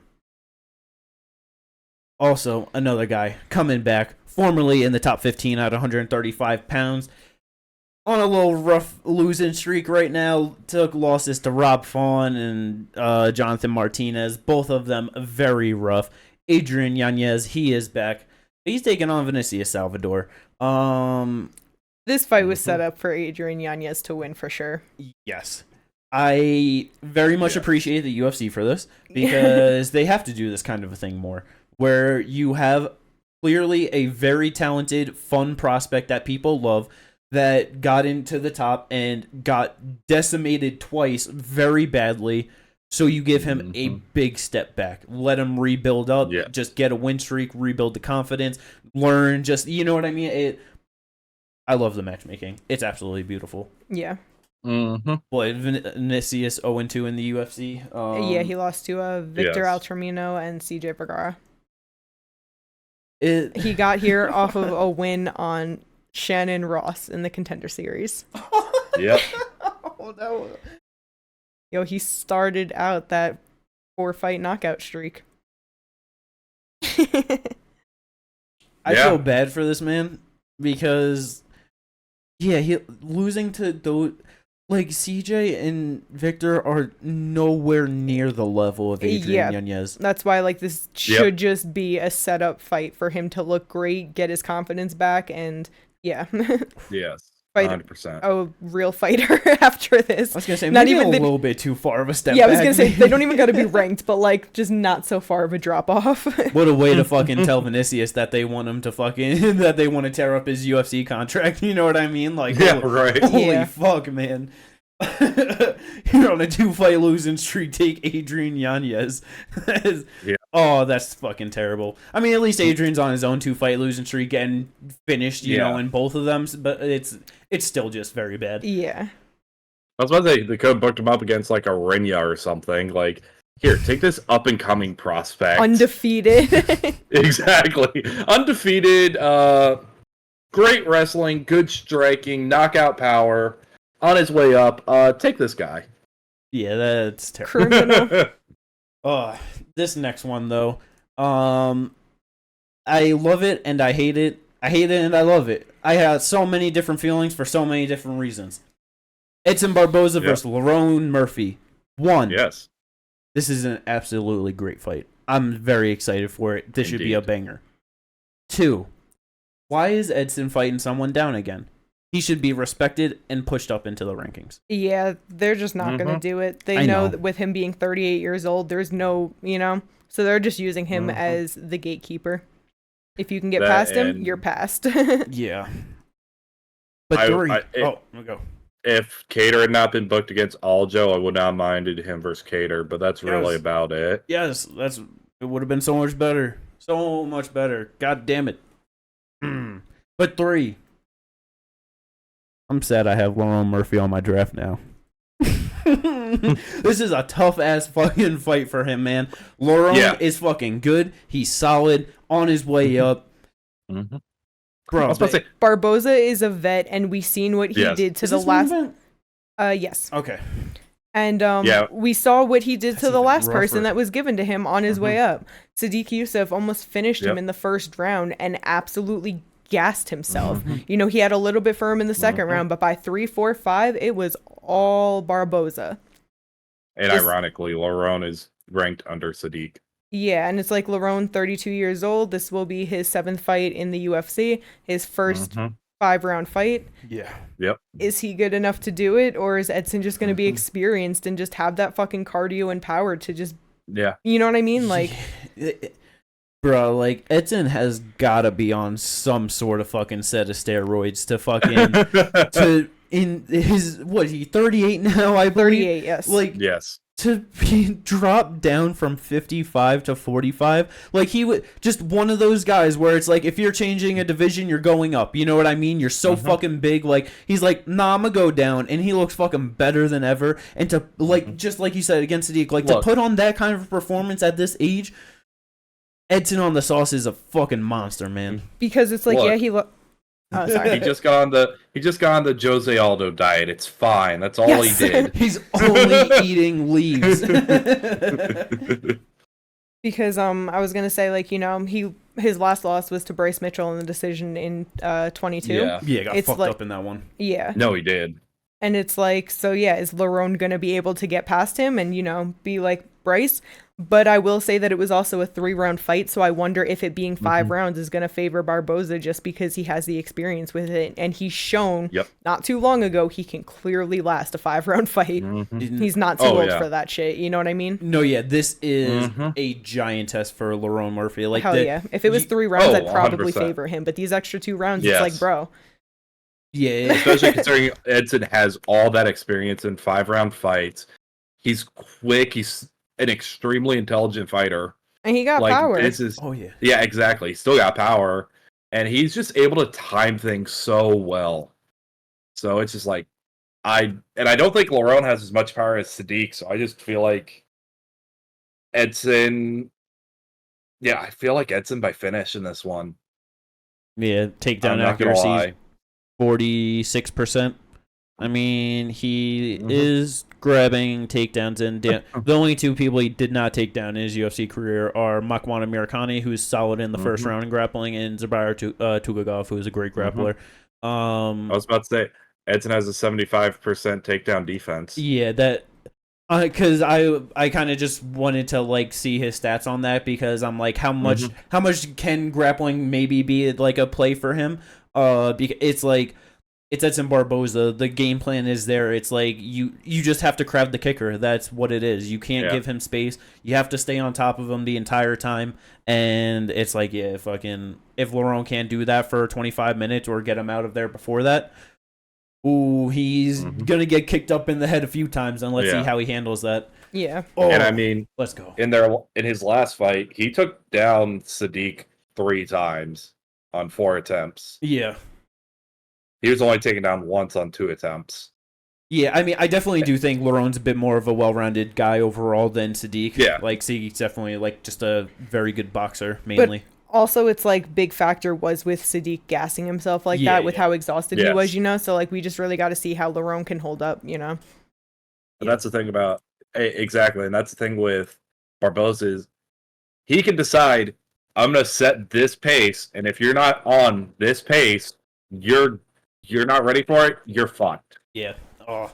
[SPEAKER 1] Also, another guy coming back, formerly in the top 15 at 135 pounds. On a little rough losing streak right now. Took losses to Rob Font and Jonathan Martinez. Both of them very rough. Adrian Yanez, he is back. He's taking on Vinicius Salvador.
[SPEAKER 2] This fight was set up for Adrian Yanez to win for sure.
[SPEAKER 1] Yes. I very much appreciate the UFC for this because they have to do this kind of a thing more. Where you have clearly a very talented, fun prospect that people love that got into the top and got decimated twice very badly. So you give him a big step back. Let him rebuild up.
[SPEAKER 3] Yeah.
[SPEAKER 1] Just get a win streak, rebuild the confidence, learn. Just, you know what I mean? I love the matchmaking. It's absolutely beautiful.
[SPEAKER 2] Yeah.
[SPEAKER 3] Mm-hmm.
[SPEAKER 1] Boy, Vinicius 0-2 in the UFC.
[SPEAKER 2] Yeah, he lost to Victor Altamino and CJ Vergara. He got here off of a win on Shannon Ross in the Contender Series.
[SPEAKER 3] Yep.
[SPEAKER 2] Yo, he started out that 4-fight knockout streak.
[SPEAKER 1] I feel bad for this man because, he losing to those. Like, CJ and Victor are nowhere near the level of Adrian Yanez.
[SPEAKER 2] That's why, this should just be a setup fight for him to look great, get his confidence back, and,
[SPEAKER 3] Yes.
[SPEAKER 2] fight
[SPEAKER 3] 100%.
[SPEAKER 2] a real fighter after this.
[SPEAKER 1] I was going to say, maybe a little bit too far of a step back.
[SPEAKER 2] I was going to say, they don't even got to be ranked, but, just not so far of a drop-off.
[SPEAKER 1] What a way to fucking tell Vinicius that they want him to fucking, that they want to tear up his UFC contract, you know what I mean? Like, holy fuck, man. You're on a 2-fight losing streak, take Adrian Yanez. Oh, that's fucking terrible. I mean, at least Adrian's on his own 2-fight losing streak getting finished, you know, in both of them, but it's still just very bad.
[SPEAKER 2] Yeah.
[SPEAKER 3] I was about to say, they could have booked him up against, a Rinya or something. Like, here, take this up-and-coming prospect.
[SPEAKER 2] Undefeated.
[SPEAKER 3] Exactly. Undefeated, great wrestling, good striking, knockout power. On his way up, take this guy.
[SPEAKER 1] Yeah, that's terrible.
[SPEAKER 2] Criminal.
[SPEAKER 1] This next one though, I love it and I hate it. I hate it and I love it. I have so many different feelings for so many different reasons. Edson Barboza versus Lerone Murphy.
[SPEAKER 3] Yes.
[SPEAKER 1] This is an absolutely great fight. I'm very excited for it. This should be a banger. 2, why is Edson fighting someone down again? He should be respected and pushed up into the rankings.
[SPEAKER 2] Yeah, they're just not going to do it. They know that with him being 38 years old, there's no, so they're just using him as the gatekeeper. If you can get past him, you're past.
[SPEAKER 1] Yeah. But go.
[SPEAKER 3] If Cater had not been booked against Aljo, I would not have minded him versus Cater, but that's really about it.
[SPEAKER 1] Yes, it would have been so much better. So much better. God damn it. But 3. I'm sad I have Lerone Murphy on my draft now. This is a tough ass fucking fight for him, man. Lerone is fucking good. He's solid, on his way up. Bro,
[SPEAKER 3] I was about to say,
[SPEAKER 2] Barboza is a vet, and we've seen what he did to the last. Yes.
[SPEAKER 1] Okay.
[SPEAKER 2] And we saw what he did to the last person that was given to him on his way up. Sadiq Youssef almost finished him in the first round and absolutely gassed himself. He had a little bit for him in the second round, but by 3, 4, 5, it was all Barboza.
[SPEAKER 3] And ironically, Lerone is ranked under Sadiq.
[SPEAKER 2] Yeah, and it's like Lerone, 32 years old. This will be his 7th fight in the UFC, his first 5-round fight.
[SPEAKER 1] Yeah.
[SPEAKER 3] Yep.
[SPEAKER 2] Is he good enough to do it, or is Edson just going to be experienced and just have that fucking cardio and power to just...
[SPEAKER 3] Yeah.
[SPEAKER 2] You know what I mean? Like...
[SPEAKER 1] Bro, like, Edson has gotta be on some sort of fucking set of steroids to fucking... in his... What, he 38 now, I believe?
[SPEAKER 2] 38, yes.
[SPEAKER 1] Like...
[SPEAKER 3] Yes.
[SPEAKER 1] To be dropped down from 55 to 45, like he would just one of those guys where it's like if you're changing a division, you're going up. You know what I mean? You're so fucking big. Like he's like, nah, I'm gonna go down, and he looks fucking better than ever. And to like just like you said against Sadiq, like to put on that kind of performance at this age, Edson on the sauce is a fucking monster, man.
[SPEAKER 2] Because it's like, oh, sorry.
[SPEAKER 3] He just got on the Jose Aldo diet. It's fine. That's all he did.
[SPEAKER 1] He's only eating leaves.
[SPEAKER 2] Because I was gonna say, like, his last loss was to Bryce Mitchell in the decision in 22.
[SPEAKER 1] Yeah, got fucked up in that one.
[SPEAKER 2] Yeah.
[SPEAKER 3] No, he did.
[SPEAKER 2] And it's like, so yeah, is Lerone gonna be able to get past him and be like Bryce? But I will say that it was also a 3-round fight, so I wonder if it being 5 rounds is going to favor Barboza just because he has the experience with it. And he's shown not too long ago he can clearly last a 5-round fight. He's not too old for that shit. You know what I mean?
[SPEAKER 1] No, yeah, this is a giant test for Lerone Murphy. Like,
[SPEAKER 2] hell yeah. If it was 3 rounds, I'd probably favor him. But these extra 2 rounds, it's like, bro.
[SPEAKER 1] Yeah.
[SPEAKER 3] Especially considering Edson has all that experience in 5-round fights. He's quick. He's an extremely intelligent fighter,
[SPEAKER 2] and he got power.
[SPEAKER 3] Yeah, exactly. He's still got power, and he's just able to time things so well. So it's just like I don't think Lerone has as much power as Sadiq. So I just feel like Edson. Yeah, I feel like Edson by finish in this one.
[SPEAKER 1] Yeah, takedown accuracy 46%. I mean, he is grabbing takedowns, and the only 2 people he did not take down in his UFC career are Makwan Amirkhani, who's solid in the first round in grappling, and Zubair Tukhugov, who is a great grappler.
[SPEAKER 3] I was about to say, Edson has a 75% takedown defense.
[SPEAKER 1] Yeah, that... Because I kind of just wanted to like see his stats on that, because I'm like, how much can grappling maybe be like a play for him? Because it's like... It's Edson Barboza. The game plan is there. It's like you just have to crowd the kicker. That's what it is. You can't give him space. You have to stay on top of him the entire time. And it's like, yeah, if Lerone can't do that for 25 minutes or get him out of there before that, he's gonna get kicked up in the head a few times. And let's see how he handles that.
[SPEAKER 2] Yeah.
[SPEAKER 3] And I mean,
[SPEAKER 1] let's go.
[SPEAKER 3] In his last fight, he took down Sadiq 3 times on 4 attempts.
[SPEAKER 1] Yeah.
[SPEAKER 3] He was only taken down once on 2 attempts.
[SPEAKER 1] Yeah, I mean, I definitely do think Lerone's a bit more of a well-rounded guy overall than Sadiq.
[SPEAKER 3] Yeah.
[SPEAKER 1] Like, Sadiq's definitely, like, just a very good boxer, mainly.
[SPEAKER 2] Also, it's like big factor was with Sadiq gassing himself like
[SPEAKER 1] Yeah,
[SPEAKER 2] that with
[SPEAKER 1] yeah.
[SPEAKER 2] how exhausted he
[SPEAKER 3] Yes.
[SPEAKER 2] was, so like we just really got to see how Lerone can hold up.
[SPEAKER 3] And that's the thing about exactly, and that's the thing with Barboza is he can decide I'm going to set this pace, and if you're not on this pace, you're not ready for it. You're fucked.
[SPEAKER 1] Yeah. Oh,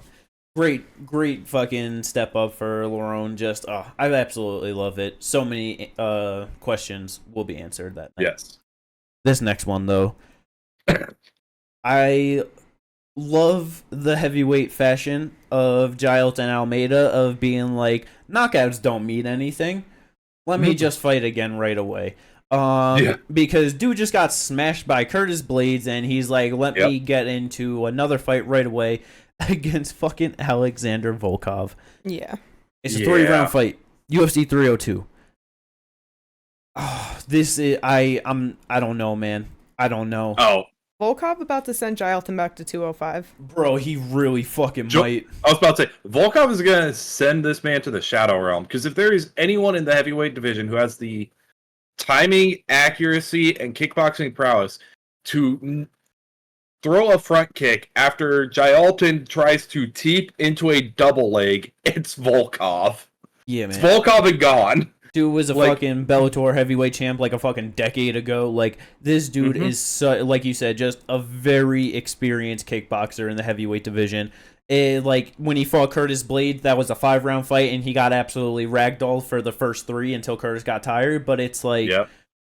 [SPEAKER 1] great fucking step up for Lerone. Just I absolutely love it. So many questions will be answered that night.
[SPEAKER 3] Yes.
[SPEAKER 1] This next one though, I love the heavyweight fashion of Giles and Almeida of being like knockouts don't mean anything. Let me just fight again right away. Because dude just got smashed by Curtis Blades, and he's like, let me get into another fight right away against fucking Alexander Volkov.
[SPEAKER 2] Yeah.
[SPEAKER 1] It's a 3-round fight. UFC 302. Oh, this is I don't know, man. I don't know.
[SPEAKER 3] Oh,
[SPEAKER 2] Volkov about to send Gilton back to 205.
[SPEAKER 1] Bro, he really fucking might.
[SPEAKER 3] I was about to say, Volkov is going to send this man to the Shadow Realm, because if there is anyone in the heavyweight division who has the timing, accuracy, and kickboxing prowess to throw a front kick after Gilton tries to teep into a double leg, it's Volkov.
[SPEAKER 1] Yeah, man.
[SPEAKER 3] It's Volkov and gone.
[SPEAKER 1] Dude was a fucking Bellator heavyweight champ like a fucking decade ago. Like, this dude is, like you said, just a very experienced kickboxer in the heavyweight division. Like, when he fought Curtis Blade, that was a 5-round fight, and he got absolutely ragdolled for the first 3 until Curtis got tired. But it's like,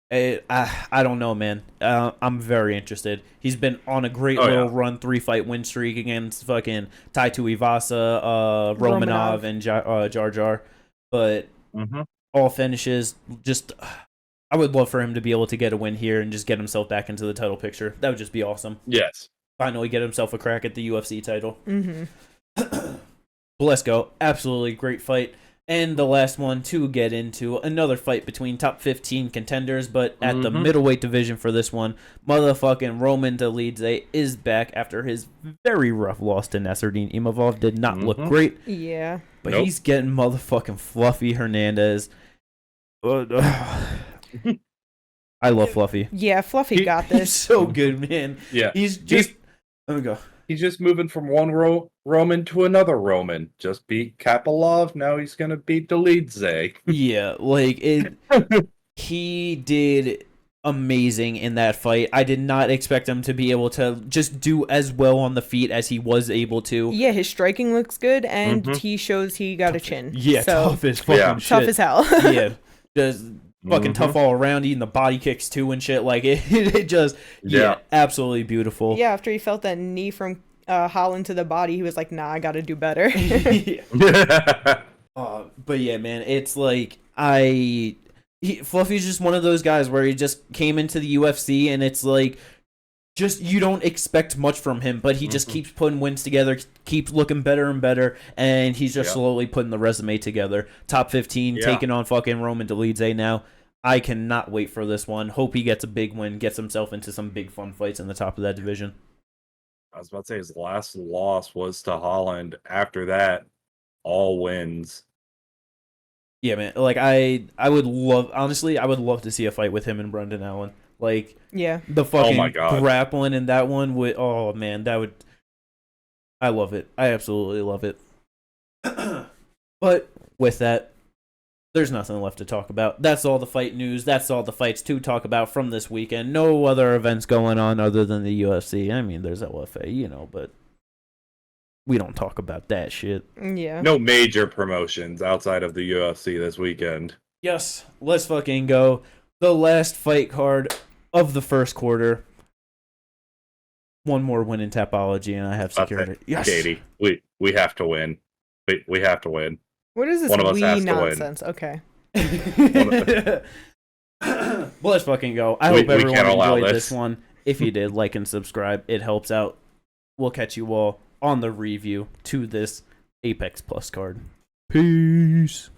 [SPEAKER 1] I don't know, man. I'm very interested. He's been on a great run, 3-fight win streak against fucking Tai Tuivasa, Romanov, and Jar Jar. But all finishes, just I would love for him to be able to get a win here and just get himself back into the title picture. That would just be awesome.
[SPEAKER 3] Yes.
[SPEAKER 1] Finally get himself a crack at the UFC title.
[SPEAKER 2] Mm-hmm.
[SPEAKER 1] Blesco, absolutely great fight. And the last one to get into, another fight between top 15 contenders, but at the middleweight division for this one, motherfucking Roman Dolidze is back after his very rough loss to Nasruddin Imavov. Did not look great.
[SPEAKER 2] Yeah.
[SPEAKER 1] But he's getting motherfucking Fluffy Hernandez. I love Fluffy.
[SPEAKER 2] Yeah, Fluffy got this.
[SPEAKER 1] He's so good, man.
[SPEAKER 3] Yeah.
[SPEAKER 1] He's just... Let me go.
[SPEAKER 3] He's just moving from one Roman to another Roman. Just beat Kapilov, now he's going to beat Dolidze.
[SPEAKER 1] Yeah, like, he did amazing in that fight. I did not expect him to be able to just do as well on the feet as he was able to.
[SPEAKER 2] Yeah, his striking looks good, and he shows he got a chin.
[SPEAKER 1] Yeah,
[SPEAKER 2] so,
[SPEAKER 1] tough as fucking shit.
[SPEAKER 2] Tough as hell.
[SPEAKER 1] Yeah, just fucking tough all around, eating the body kicks too and shit. Like, it just, absolutely beautiful.
[SPEAKER 2] Yeah, after he felt that knee from Holland to the body, he was like, nah, I gotta do better.
[SPEAKER 1] But yeah, man, it's like, Fluffy's just one of those guys where he just came into the UFC and it's like, just you don't expect much from him, but he just keeps putting wins together, keeps looking better and better, and he's just slowly putting the resume together. Top 15, taking on fucking Roman Dolidze now. I cannot wait for this one. Hope he gets a big win, gets himself into some big fun fights in the top of that division.
[SPEAKER 3] I was about to say his last loss was to Holland. After that, all wins.
[SPEAKER 1] Yeah, man. Like, I would love, honestly, I would love to see a fight with him and Brendan Allen. Like, the fucking grappling in that one would, oh man, that would, I love it. I absolutely love it. But with that, there's nothing left to talk about. That's all the fight news. That's all the fights to talk about from this weekend. No other events going on other than the UFC. I mean, there's LFA, but we don't talk about that shit.
[SPEAKER 2] Yeah.
[SPEAKER 3] No major promotions outside of the UFC this weekend.
[SPEAKER 1] Yes, let's fucking go. The last fight card of the first quarter. One more win in Tapology, and I have secured it. Yes,
[SPEAKER 3] Katie, we have to win. We have to win.
[SPEAKER 2] What is this
[SPEAKER 3] One of us has to
[SPEAKER 2] nonsense? Okay.
[SPEAKER 1] Well, let's fucking go. I hope everyone enjoyed this one. If you did, like and subscribe. It helps out. We'll catch you all on the review to this Apex Plus card. Peace.